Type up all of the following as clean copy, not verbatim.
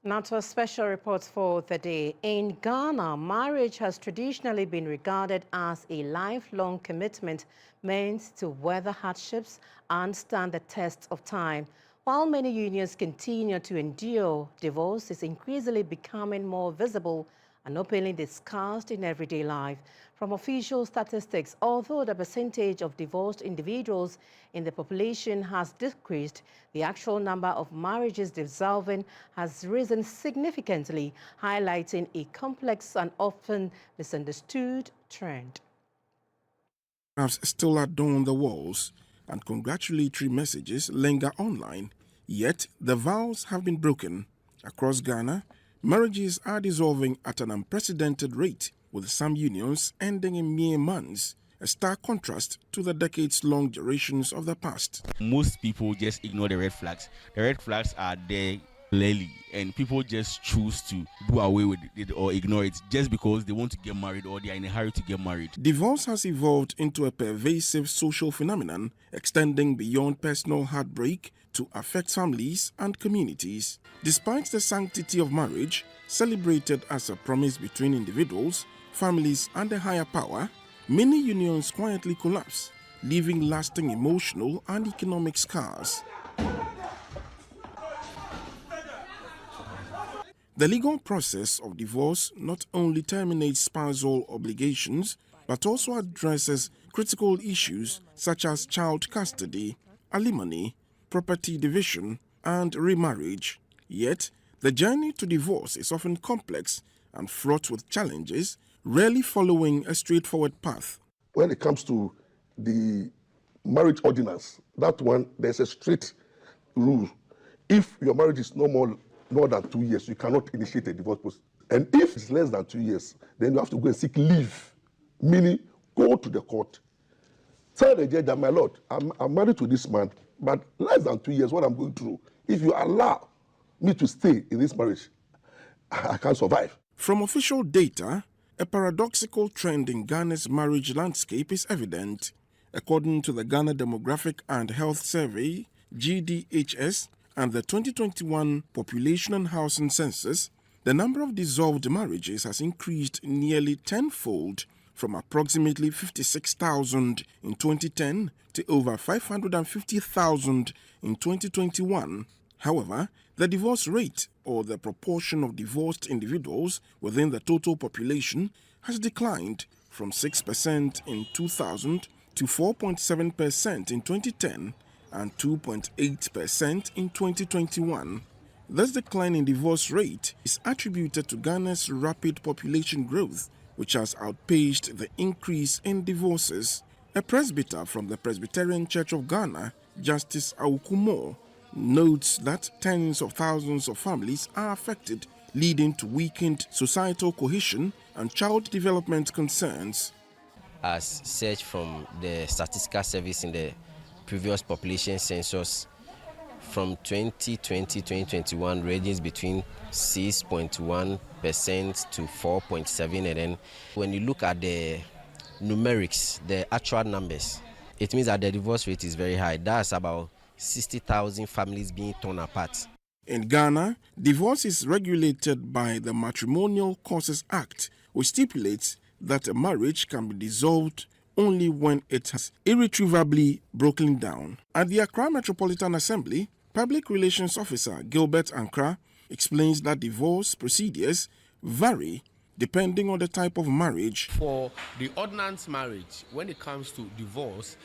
Now to a special report for the day. In Ghana, marriage has traditionally been regarded as a lifelong commitment meant to weather hardships and stand the test of time. While many unions continue to endure, divorce is increasingly becoming more visible and openly discussed in everyday life. From official statistics, although the percentage of divorced individuals in the population has decreased, the actual number of marriages dissolving has risen significantly, highlighting a complex and often misunderstood trend. Still adorn the walls and congratulatory messages linger online, yet the vows have been broken. Across Ghana, marriages are dissolving at an unprecedented rate, with some unions ending in mere months, a stark contrast to the decades-long durations of the past. Most people just ignore the red flags. The red flags are there clearly, and people just choose to do away with it or ignore it just because they want to get married or they are in a hurry to get married. Divorce has evolved into a pervasive social phenomenon, extending beyond personal heartbreak to affect families and communities. Despite the sanctity of marriage, celebrated as a promise between individuals, families, and a higher power, many unions quietly collapse, leaving lasting emotional and economic scars. The legal process of divorce not only terminates spousal obligations, but also addresses critical issues such as child custody, alimony, property division, and remarriage. Yet, the journey to divorce is often complex and fraught with challenges, rarely following a straightforward path. When it comes to the marriage ordinance, that one, there's a strict rule. If your marriage is no more than 2 years, you cannot initiate a divorce process. And if it's less than 2 years, then you have to go and seek leave, meaning go to the court. Tell the judge that, my lord, I'm married to this man, but less than 2 years, what I'm going through, if you allow me to stay in this marriage, I can't survive. From official data, a paradoxical trend in Ghana's marriage landscape is evident. According to the Ghana Demographic and Health Survey, GDHS, and the 2021 Population and Housing Census, the number of dissolved marriages has increased nearly tenfold, from approximately 56,000 in 2010 to over 550,000 in 2021. However, the divorce rate, or the proportion of divorced individuals within the total population, has declined from 6% in 2000 to 4.7% in 2010 and 2.8% in 2021. This decline in divorce rate is attributed to Ghana's rapid population growth, which has outpaced the increase in divorces. A presbyter from the Presbyterian Church of Ghana, Justice Aukumo, notes that tens of thousands of families are affected, leading to weakened societal cohesion and child development concerns. As searched from the statistical service in the previous population census, from 2020-2021 ranges between 6.1% to 4.7%, and then when you look at the numerics, the actual numbers, it means that the divorce rate is very high. That's about 60,000 families being torn apart. In Ghana, divorce is regulated by the Matrimonial Causes Act, which stipulates that a marriage can be dissolved only when it has irretrievably broken down. At the Accra Metropolitan Assembly, Public Relations Officer Gilbert Ankra explains that divorce procedures vary depending on the type of marriage. For the ordinance marriage, when it comes to divorce,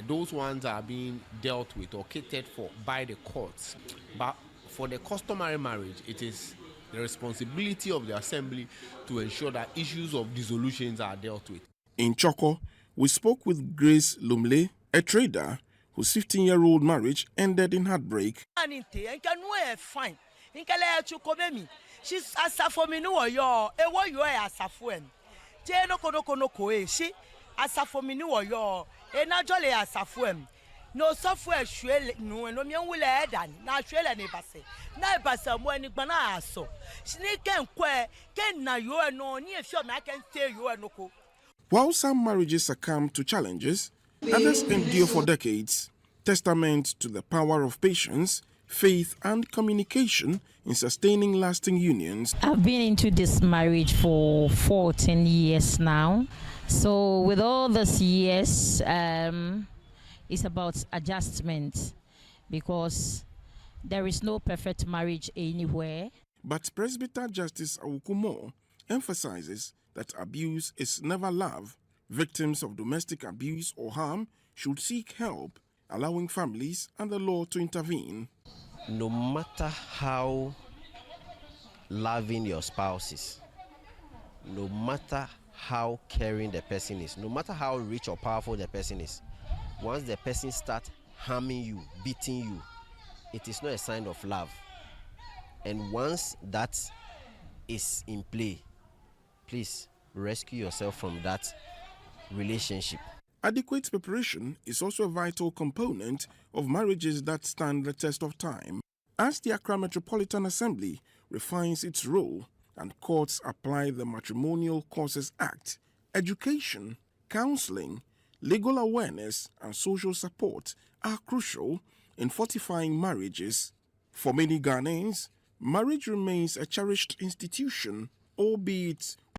those ones are being dealt with or catered for by the courts. But for the customary marriage, it is the responsibility of the assembly to ensure that issues of dissolutions are dealt with. In Choco, we spoke with Grace Lumle, a trader whose 15-year-old marriage ended in heartbreak. She's asafo mi ni woyo ewo yo e asafo em je no kono e she asafo mi ni woyo e na jole asafo em no sofo e hwe no mi nwule edan na hwele ne base na base mo ani gba na aso ni ken kwe ken na yo e no ni e fi o me ken stay yo e no ko. While some marriages succumb to challenges, others endure for decades. Testament to the power of patience, faith, and communication in sustaining lasting unions. I've been into this marriage for 14 years now. So with all these years, it's about adjustment because there is no perfect marriage anywhere. But Presbyter Justice Awukumo emphasizes that abuse is never love. Victims of domestic abuse or harm should seek help, allowing families and the law to intervene. No matter how loving your spouse is, no matter how caring the person is, no matter how rich or powerful the person is, once the person starts harming you, beating you, it is not a sign of love. And once that is in play, please rescue yourself from that relationship. Adequate preparation is also a vital component of marriages that stand the test of time. As the Accra Metropolitan Assembly refines its role and courts apply the Matrimonial Causes Act, education, counseling, legal awareness, and social support are crucial in fortifying marriages. For many Ghanaians, marriage remains a cherished institution, albeit